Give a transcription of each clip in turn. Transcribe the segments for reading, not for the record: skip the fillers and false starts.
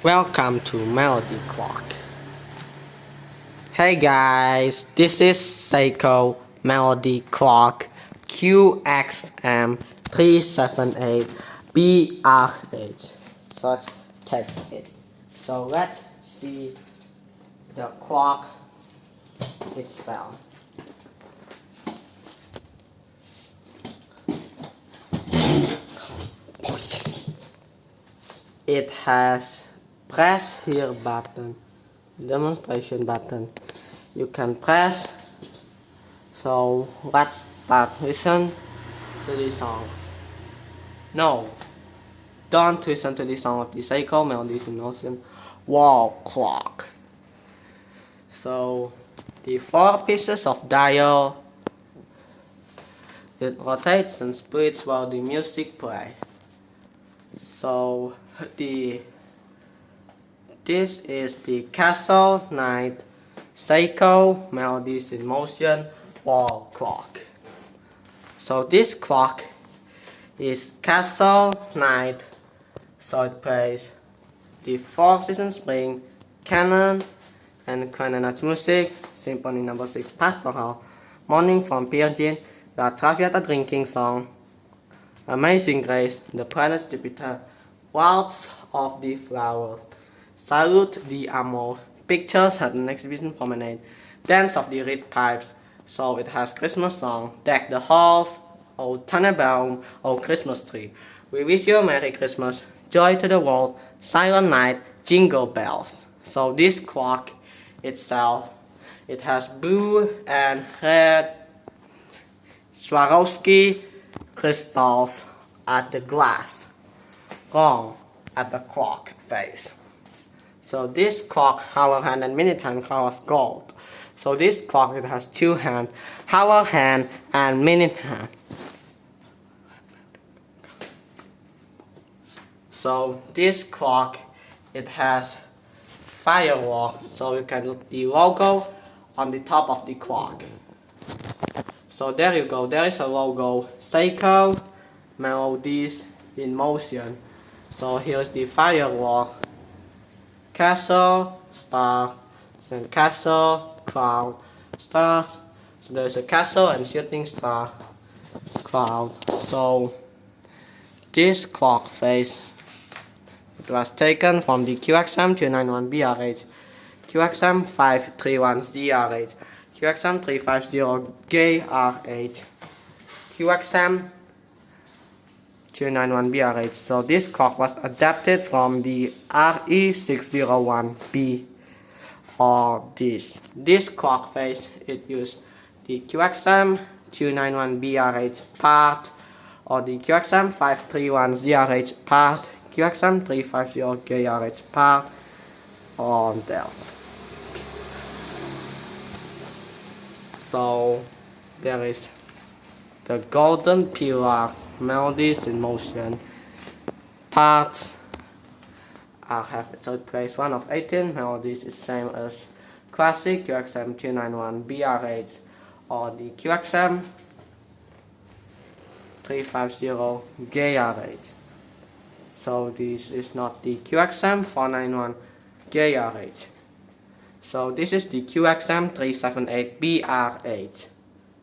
Welcome to Melody Clock. Hey guys, this is Seiko Melody Clock QXM378BRH. So let's take it. So let's see the clock itself. It has press here button, demonstration button. You can press. So let's start. Listen to the song. No, don't listen to the song of the Seiko Melodies in Motion wall clock. So the 4 pieces of dial, it rotates and splits while the music plays. So this is the Castle Night Seiko Melodies in Motion wall clock. So this clock is Castle Night, so it plays the 4 season spring, canon, and Night music, symphony number 6 pastoral, morning from Virgin, La Traviata drinking song, Amazing Grace, The Planets Jupiter, Waltz of the Flowers, Salute the Amor, Pictures at an Exhibition Promenade, Dance of the Reed Pipes. So it has Christmas song, Deck the Halls, O Tannenbaum, O Christmas Tree. We wish you a Merry Christmas, Joy to the World, Silent Night, Jingle Bells. So this clock itself, it has blue and red Swarovski crystals at the glass, wrong at the clock face. So this clock, hour hand and minute hand, colors gold. So this clock, it has 2 hands, hour hand and minute hand. So this clock, it has firework, so you can look the logo on the top of the clock. So there you go, there is a logo, Seiko Melodies in Motion. So here's the firework, castle, star, and castle, cloud, star. So there's a castle and shooting star, cloud. So this clock face, it was taken from the QXM291BRH, QXM531ZRH, QXM350GRH, QXM291BRH. So this clock was adapted from the RE601B or this clock face. It used the QXM291BRH part or the QXM531ZRH part, QXM350GRH part on there. So there is the golden pillar, Melodies in Motion parts. I have it, so it plays 1 of 18 melodies, is same as classic QXM291BRH or the QXM350GRH. So this is not the QXM491GRH. So this is the QXM378BRH.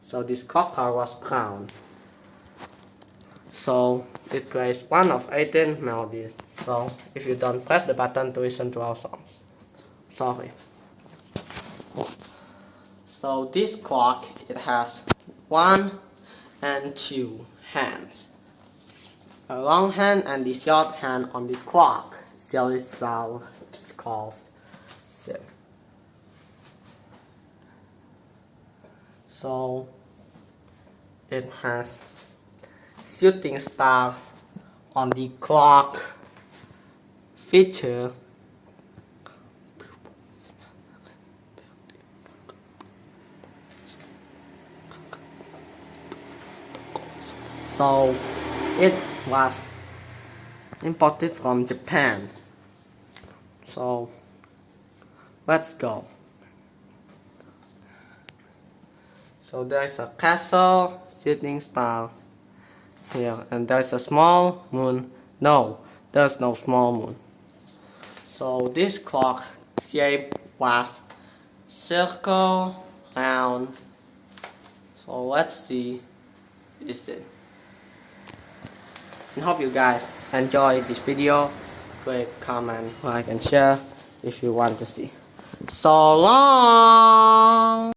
So this clock color was brown. So it plays 1 of 18 melodies. So if you don't press the button to listen to our songs, sorry. So this clock, it has 1 and 2 hands, a long hand and the short hand on the clock. So it's called sim. So it has shooting stars on the clock feature. So it was imported from Japan. So let's go. So there's a castle, shooting stars here, and there's a small moon. No, there's no small moon. So this clock shape was circle, round. So let's see, is it? And hope you guys enjoy this video. Click, comment, like and share if you want to see. So long!